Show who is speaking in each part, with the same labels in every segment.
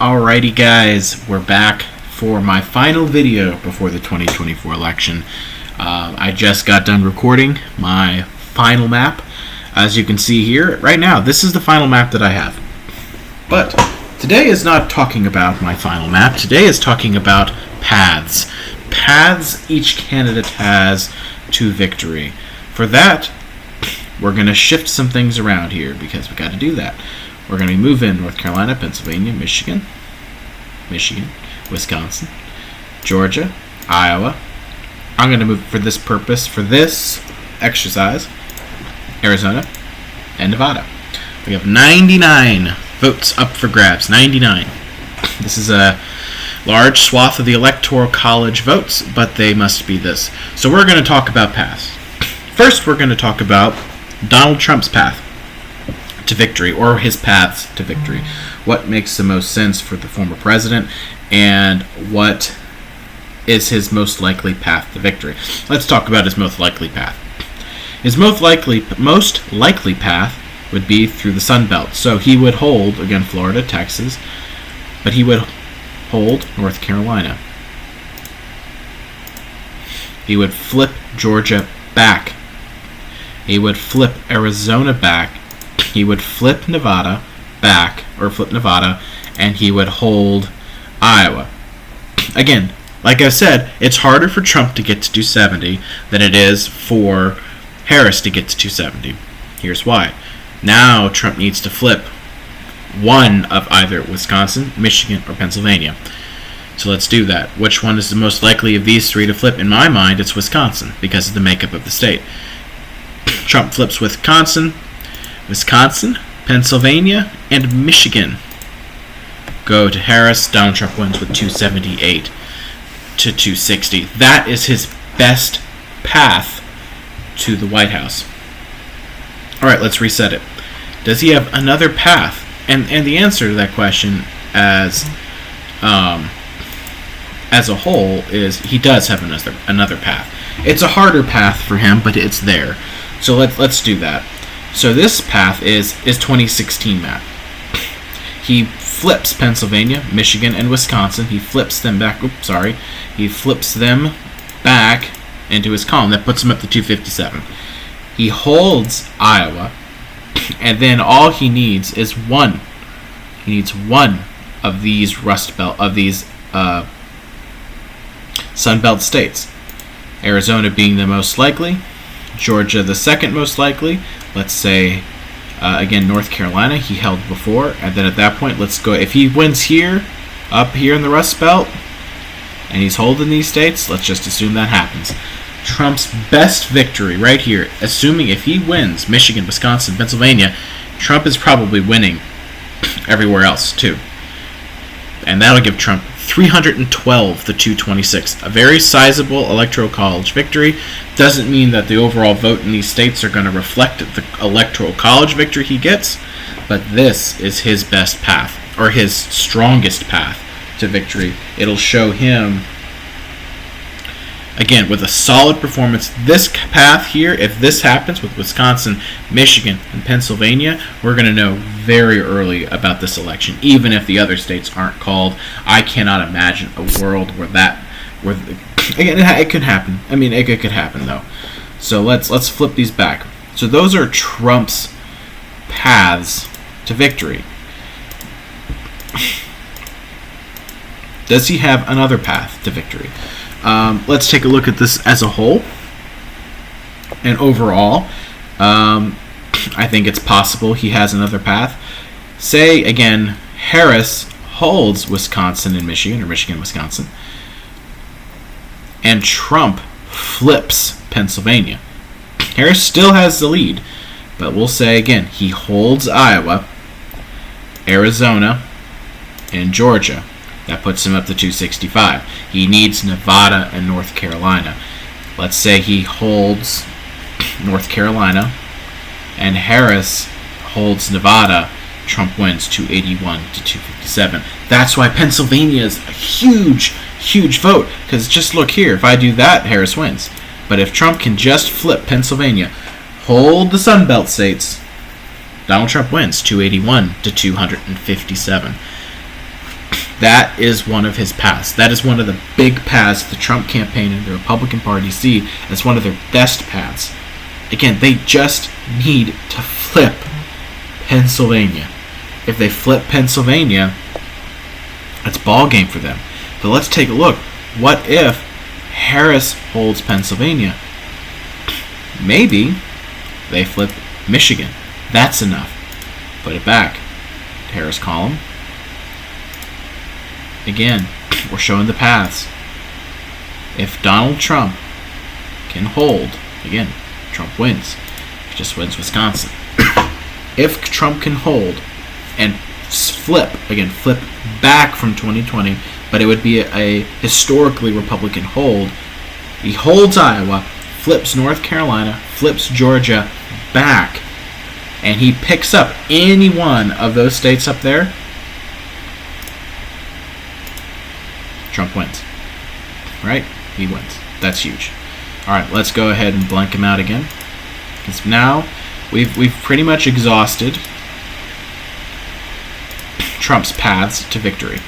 Speaker 1: Alrighty guys, we're back for my final video before the 2024 election. I just got done recording my final map. As you can see here, right now, this is the final map that I have. But today is not talking about my final map. Today is talking about paths. Paths each candidate has to victory. For that, we're going to shift some things around here because we got to do that. We're going to move in North Carolina, Pennsylvania, Michigan, Wisconsin, Georgia, Iowa. I'm going to move for this purpose, for this exercise, Arizona and Nevada. We have 99 votes up for grabs. 99. This is a large swath of the Electoral College votes, but they must be this. So we're going to talk about paths. First, we're going to talk about Donald Trump's path to victory, or his paths to victory. What makes the most sense for the former president, and what is his most likely path to victory. Let's talk about his most likely path. His most likely path would be through the Sun Belt. So he would hold, again, Florida, Texas, but he would hold North Carolina. He would flip Georgia back. He would flip Arizona back. He would flip Nevada back, or flip Nevada, and he would hold Iowa. Again, like I said, it's harder for Trump to get to 270 than it is for Harris to get to 270. Here's why. Now Trump needs to flip one of either Wisconsin, Michigan, or Pennsylvania. So let's do that. Which one is the most likely of these three to flip? In my mind, it's Wisconsin, because of the makeup of the state. Trump flips Wisconsin, Pennsylvania, and Michigan. Go to Harris. Donald Trump wins with 278 to 260. That is his best path to the White House. All right, let's reset it. Does he have another path? And the answer to that question, as a whole, is he does have another path. It's a harder path for him, but it's there. So let's do that. So this path is 2016 map. He flips Pennsylvania, Michigan, and Wisconsin. He flips them back. He flips them back into his column. That puts him up to 257. He holds Iowa, and then all he needs is one. He needs one of these Sun Belt states. Arizona being the most likely, Georgia the second most likely. Let's say, again, North Carolina, he held before. And then at that point, let's go. If he wins here, up here in the Rust Belt, and he's holding these states, let's just assume that happens. Trump's best victory right here, assuming if he wins Michigan, Wisconsin, Pennsylvania, Trump is probably winning everywhere else, too. And that'll give Trump 312 to 226. A very sizable Electoral College victory. Doesn't mean that the overall vote in these states are going to reflect the Electoral College victory he gets, but this is his best path, or his strongest path to victory. It'll show him, again, with a solid performance. This path here, if this happens with Wisconsin, Michigan, and Pennsylvania, we're going to know very early about this election, even if the other states aren't called. I cannot imagine a world where again, it could happen. I mean, it could happen, though. So let's flip these back. So those are Trump's paths to victory. Does he have another path to victory? Let's take a look at this as a whole. And overall, I think it's possible he has another path. Say, again, Harris holds Wisconsin and Michigan, or Michigan, Wisconsin, and Trump flips Pennsylvania. Harris still has the lead, but we'll say, again, he holds Iowa, Arizona, and Georgia. That puts him up to 265. He needs Nevada and North Carolina. Let's say he holds North Carolina and Harris holds Nevada. Trump wins 281 to 257. That's why Pennsylvania is a huge, huge vote. Because just look here. If I do that, Harris wins. But if Trump can just flip Pennsylvania, hold the Sun Belt states, Donald Trump wins 281 to 257. That is one of his paths. That is one of the big paths the Trump campaign and the Republican Party see as one of their best paths. Again, they just need to flip Pennsylvania. If they flip Pennsylvania, it's ball game for them. But let's take a look. What if Harris holds Pennsylvania? Maybe they flip Michigan. That's enough. Put it back. Harris column. Again, we're showing the paths. If Donald Trump can hold, again, Trump wins. He just wins Wisconsin. If Trump can hold and flip back from 2020, but it would be a historically Republican hold. He holds Iowa, flips North Carolina, flips Georgia back, and he picks up any one of those states up there, Trump wins. Right? He wins. That's huge. Alright, let's go ahead and blank him out again. Because now we've pretty much exhausted Trump's paths to victory.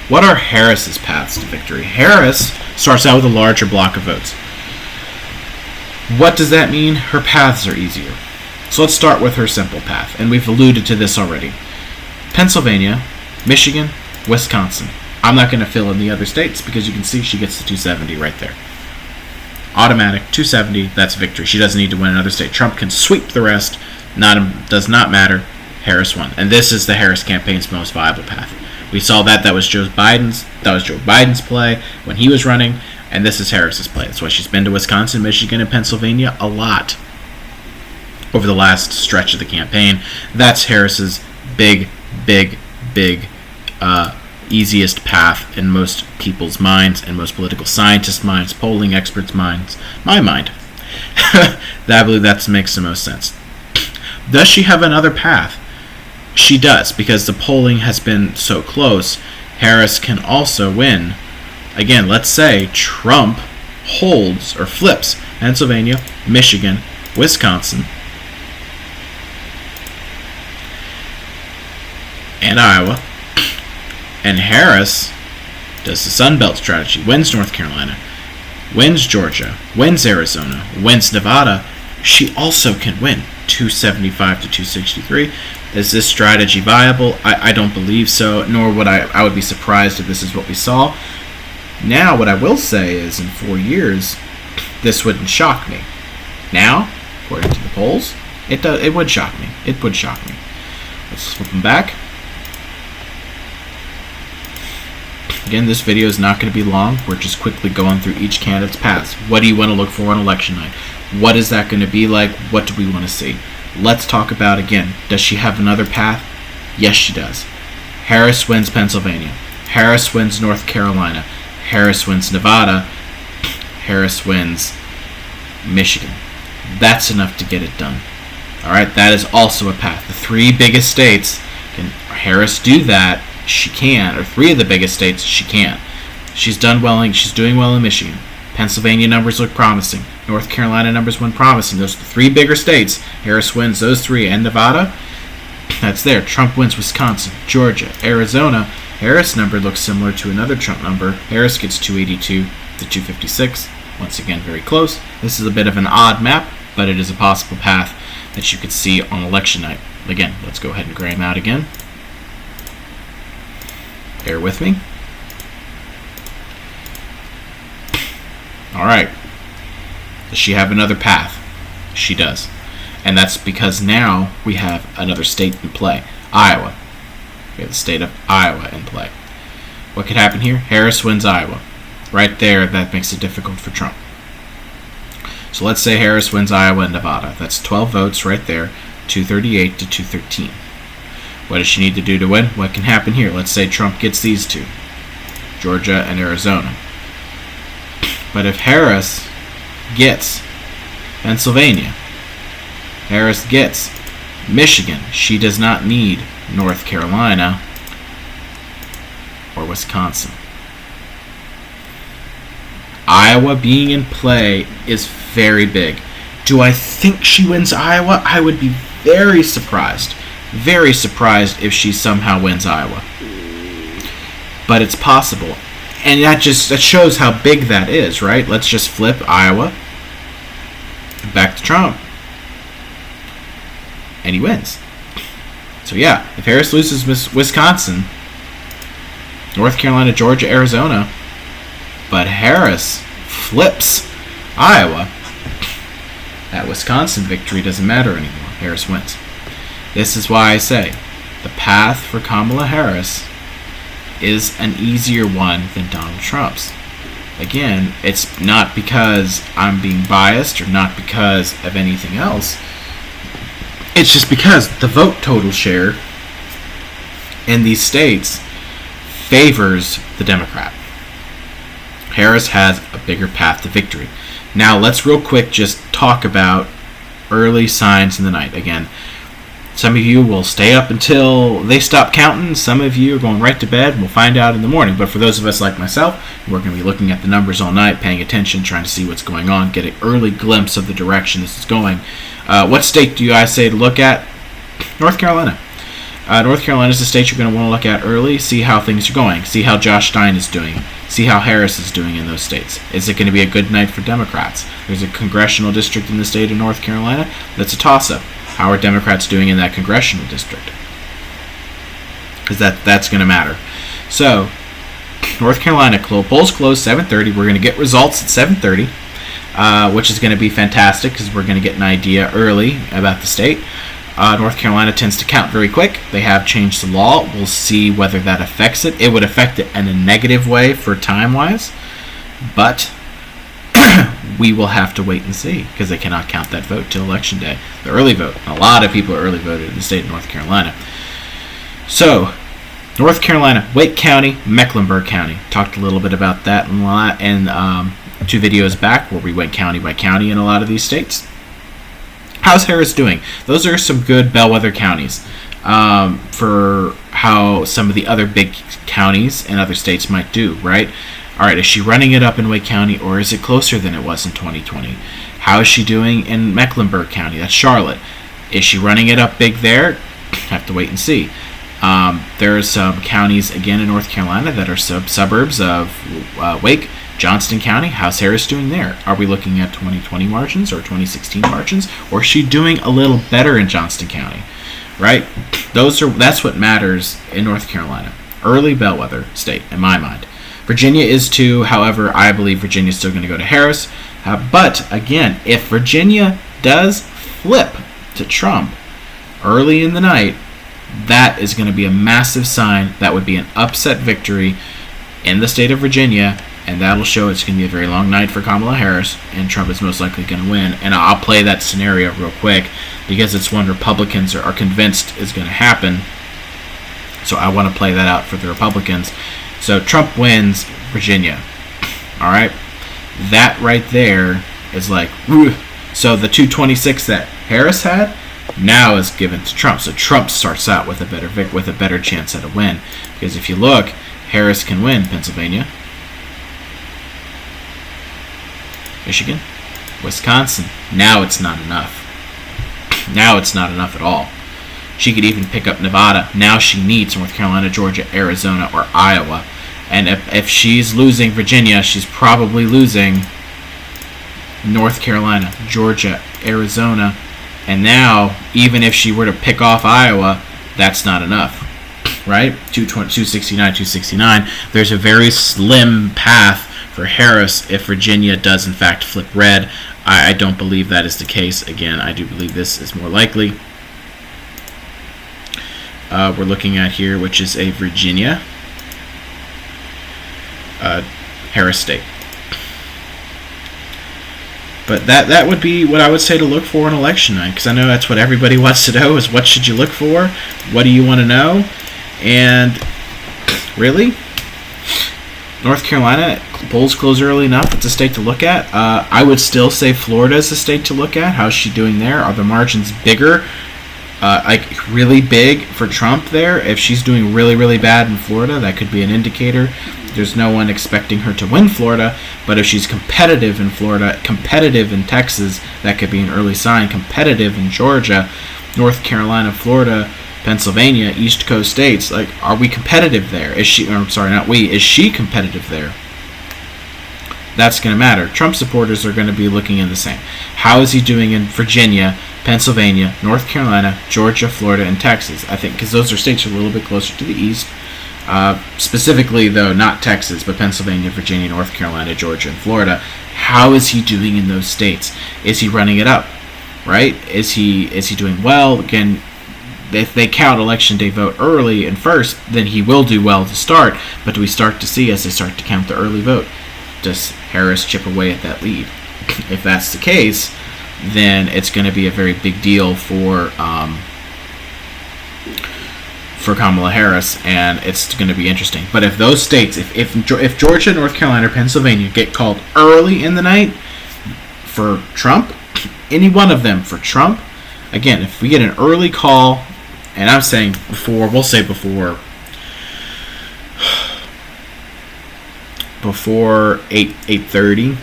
Speaker 1: What are Harris's paths to victory? Harris starts out with a larger block of votes. What does that mean? Her paths are easier. So let's start with her simple path, and we've alluded to this already. Pennsylvania, Michigan, Wisconsin. I'm not going to fill in the other states because you can see she gets the 270 right there. Automatic, 270, that's victory. She doesn't need to win another state. Trump can sweep the rest. Does not matter. Harris won. And this is the Harris campaign's most viable path. We saw that was Joe Biden's play when he was running, and this is Harris's play. That's why she's been to Wisconsin, Michigan, and Pennsylvania a lot over the last stretch of the campaign. That's Harris's big, easiest path in most people's minds and most political scientists' minds, polling experts' minds, my mind. I believe that makes the most sense. Does she have another path? She does, because the polling has been so close. Harris can also win. Again, let's say Trump holds or flips Pennsylvania, Michigan, Wisconsin, and Iowa. And Harris does the Sun Belt strategy, wins North Carolina, wins Georgia, wins Arizona, wins Nevada. She also can win 275 to 263. Is this strategy viable? I don't believe so, nor would I would be surprised if this is what we saw. Now, what I will say is in 4 years, this wouldn't shock me. Now, according to the polls, it would shock me. It would shock me. Let's flip them back. Again, this video is not going to be long. We're just quickly going through each candidate's paths. What do you want to look for on election night? What is that going to be like? What do we want to see? Let's talk about, again, does she have another path? Yes, she does. Harris wins Pennsylvania. Harris wins North Carolina. Harris wins Nevada. Harris wins Michigan. That's enough to get it done. Alright, that is also a path. The 3 biggest states, can Harris do that? She can, or 3 of the biggest states, she can. She's doing well in Michigan. Pennsylvania numbers look promising. North Carolina numbers look promising. Those are the 3 bigger states. Harris wins those 3, and Nevada, that's there. Trump wins Wisconsin, Georgia, Arizona. Harris number looks similar to another Trump number. Harris gets 282 to 256. Once again, very close. This is a bit of an odd map, but it is a possible path that you could see on election night. Again, let's go ahead and gray them out again. Bear with me. Alright. Does she have another path? She does. And that's because now we have another state in play. Iowa. We have the state of Iowa in play. What could happen here? Harris wins Iowa. Right there, that makes it difficult for Trump. So let's say Harris wins Iowa and Nevada. That's 12 votes right there, 238 to 213. What does she need to do to win? What can happen here? Let's say Trump gets these 2, Georgia and Arizona. But if Harris gets Pennsylvania, Harris gets Michigan, she does not need North Carolina or Wisconsin. Iowa being in play is very big. Do I think she wins Iowa? I would be very surprised. Very surprised if she somehow wins Iowa. but it's possible. And that shows how big that is, right? Let's just flip Iowa back to Trump. And he wins. So yeah, if Harris loses Wisconsin, North Carolina, Georgia, Arizona, but Harris flips Iowa, that Wisconsin victory doesn't matter anymore. Harris wins. This is why I say the path for Kamala Harris is an easier one than Donald Trump's. Again, it's not because I'm being biased or not because of anything else. It's just because the vote total share in these states favors the Democrat. Harris has a bigger path to victory. Now, let's real quick just talk about early signs in the night. Again, some of you will stay up until they stop counting. Some of you are going right to bed, and we'll find out in the morning. But for those of us like myself, we're going to be looking at the numbers all night, paying attention, trying to see what's going on, get an early glimpse of the direction this is going. What state do I say to look at? North Carolina. North Carolina is the state you're going to want to look at early, see how things are going, see how Josh Stein is doing, see how Harris is doing in those states. Is it going to be a good night for Democrats? There's a congressional district in the state of North Carolina that's a toss-up. How are Democrats doing in that congressional district? Because that's going to matter. So, North Carolina, polls close 7:30. We're going to get results at 7:30, which is going to be fantastic because we're going to get an idea early about the state. North Carolina tends to count very quick. They have changed the law. We'll see whether that affects it. It would affect it in a negative way for time-wise, but we will have to wait and see because they cannot count that vote till Election Day. The early vote. A lot of people early voted in the state of North Carolina. So, North Carolina, Wake County, Mecklenburg County. Talked a little bit about that in 2 videos back where we went county by county in a lot of these states. How's Harris doing? Those are some good bellwether counties for how some of the other big counties in other states might do, right? All right, is she running it up in Wake County, or is it closer than it was in 2020? How is she doing in Mecklenburg County? That's Charlotte. Is she running it up big there? Have to wait and see. There are some counties, again, in North Carolina that are suburbs of Wake. Johnston County, how's Harris doing there? Are we looking at 2020 margins or 2016 margins? Or is she doing a little better in Johnston County? Right? That's what matters in North Carolina. Early bellwether state, in my mind. Virginia is too. However, I believe Virginia is still going to go to Harris. But, again, if Virginia does flip to Trump early in the night, that is going to be a massive sign. That would be an upset victory in the state of Virginia, and that'll show it's going to be a very long night for Kamala Harris, and Trump is most likely going to win. And I'll play that scenario real quick because it's one Republicans are convinced is going to happen. So I want to play that out for the Republicans. So Trump wins Virginia. All right? That right there is like, whew. So the 226 that Harris had now is given to Trump. So Trump starts out with a better chance at a win. Because if you look, Harris can win Pennsylvania, Michigan, Wisconsin. Now it's not enough. Now it's not enough at all. She could even pick up Nevada. Now she needs North Carolina, Georgia, Arizona, or Iowa. And if she's losing Virginia, she's probably losing North Carolina, Georgia, Arizona. And now, even if she were to pick off Iowa, that's not enough. Right? 269, 269. There's a very slim path for Harris if Virginia does in fact flip red. I don't believe that is the case. Again, I do believe this is more likely. We're looking at here, which is a Virginia Harris state. But that would be what I would say to look for on election night, because I know that's what everybody wants to know is what should you look for? What do you want to know? And really, North Carolina, polls close early enough. It's a state to look at. I would still say Florida is a state to look at. How's she doing there? Are the margins bigger? Like really big for Trump there? If she's doing really, really bad in Florida, that could be an indicator. There's no one expecting her to win Florida, but if she's competitive in Florida, competitive in Texas, that could be an early sign. Competitive in Georgia, North Carolina, Florida, Pennsylvania, East Coast states, like, are we competitive there? Is she, or I'm sorry, not we, is she competitive there? That's going to matter. Trump supporters are going to be looking in the same. How is he doing in Virginia, Pennsylvania, North Carolina, Georgia, Florida, and Texas? I think because those are states are a little bit closer to the east. Specifically, though, not Texas, but Pennsylvania, Virginia, North Carolina, Georgia, and Florida. How is he doing in those states? Is he running it up? Right? Is he doing well? Again, if they count election day vote early and first, then he will do well to start. But do we start to see, as they start to count the early vote, does Harris chip away at that lead? If that's the case, then it's going to be a very big deal for Kamala Harris, and it's going to be interesting. But if those states, if Georgia, North Carolina, or Pennsylvania get called early in the night for Trump, any one of them for Trump, again, if we get an early call, and I'm saying before 8:30,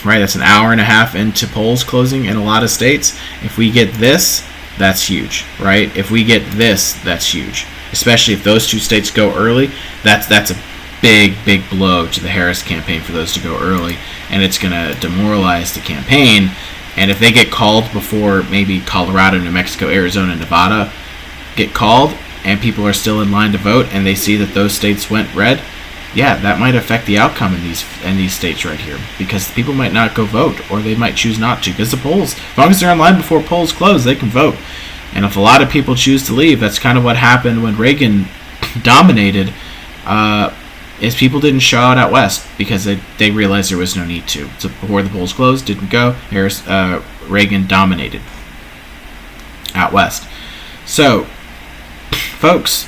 Speaker 1: right? That's an hour and a half into polls closing in a lot of states. If we get this, that's huge, right? If we get this, that's huge. Especially if those two states go early, that's a big blow to the Harris campaign for those to go early, and it's going to demoralize the campaign. And if they get called before maybe Colorado, New Mexico, Arizona, Nevada get called, and people are still in line to vote, and they see that those states went red, yeah, that might affect the outcome in these states right here, because people might not go vote, or they might choose not to, because the polls, as long as they're online before polls close, they can vote. And if a lot of people choose to leave, that's kind of what happened when Reagan dominated, is people didn't show out west because they realized there was no need to. So before the polls closed, didn't go. Reagan dominated out west. So, folks,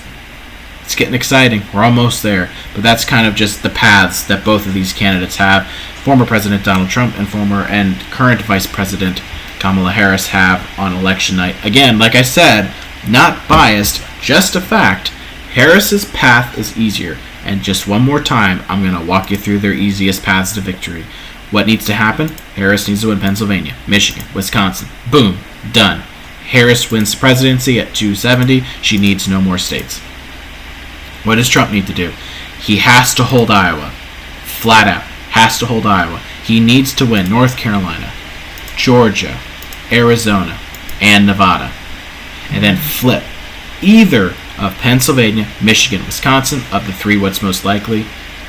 Speaker 1: it's getting exciting. We're almost there. But that's kind of just the paths that both of these candidates have. Former President Donald Trump and former and current Vice President Kamala Harris have on election night. Again, like I said, not biased, just a fact. Harris's path is easier. And just one more time, I'm going to walk you through their easiest paths to victory. What needs to happen? Harris needs to win Pennsylvania, Michigan, Wisconsin. Boom. Done. Harris wins the presidency at 270. She needs no more states. What does Trump need to do? He has to hold Iowa. Flat out. Has to hold Iowa. He needs to win North Carolina, Georgia, Arizona, and Nevada. And then flip either of Pennsylvania, Michigan, Wisconsin. Of the three, what's most likely?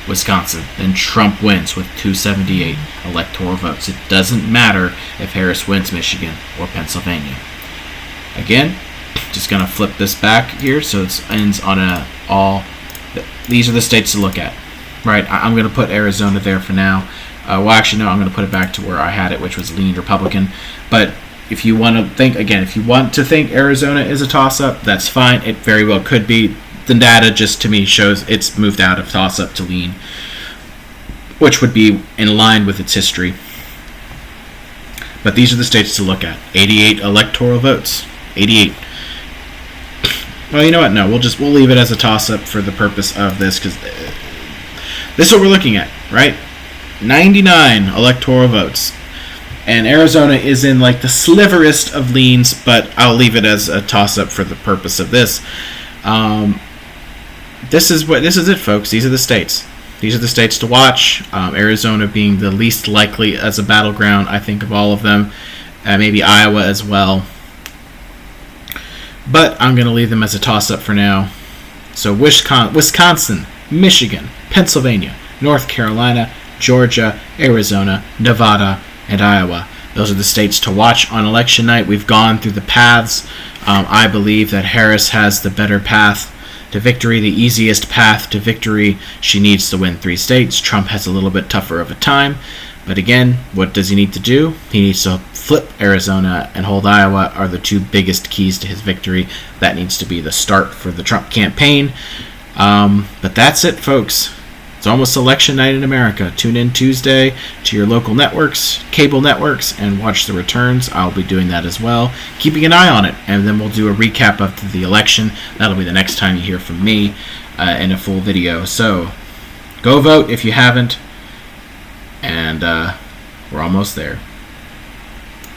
Speaker 1: Wisconsin. Then Trump wins with 278 electoral votes. It doesn't matter if Harris wins Michigan or Pennsylvania. Again, just going to flip this back here so it ends on these are the states to look at. Right, I'm going to put Arizona there for now. Well, actually, no, I'm going to put it back to where I had it, which was lean Republican. But if you want to think, again, if you want to think Arizona is a toss-up, that's fine. It very well could be. The data just, to me, shows it's moved out of toss-up to lean, which would be in line with its history. But these are the states to look at. 88 electoral votes. 88. Well, you know what? No, we'll leave it as a toss-up for the purpose of this, because this is what we're looking at, right? 99 electoral votes. And Arizona is in like the sliverest of leans, but I'll leave it as a toss-up for the purpose of this. This is it, folks. These are the states. These are the states to watch. Arizona being the least likely as a battleground, I think, of all of them. Maybe Iowa as well. But I'm going to leave them as a toss-up for now. So Wisconsin, Michigan, Pennsylvania, North Carolina, Georgia, Arizona, Nevada, and Iowa. Those are the states to watch on election night. We've gone through the paths. I believe that Harris has the better path to victory, the easiest path to victory. She needs to win 3 states. Trump has a little bit tougher of a time. But again, what does he need to do? He needs to flip Arizona and hold Iowa are the 2 biggest keys to his victory. That needs to be the start for the Trump campaign. But that's it, folks. It's almost election night in America. Tune in Tuesday to your local networks, cable networks, and watch the returns. I'll be doing that as well, keeping an eye on it. And then we'll do a recap of the election. That'll be the next time you hear from me in a full video. So go vote if you haven't. And we're almost there.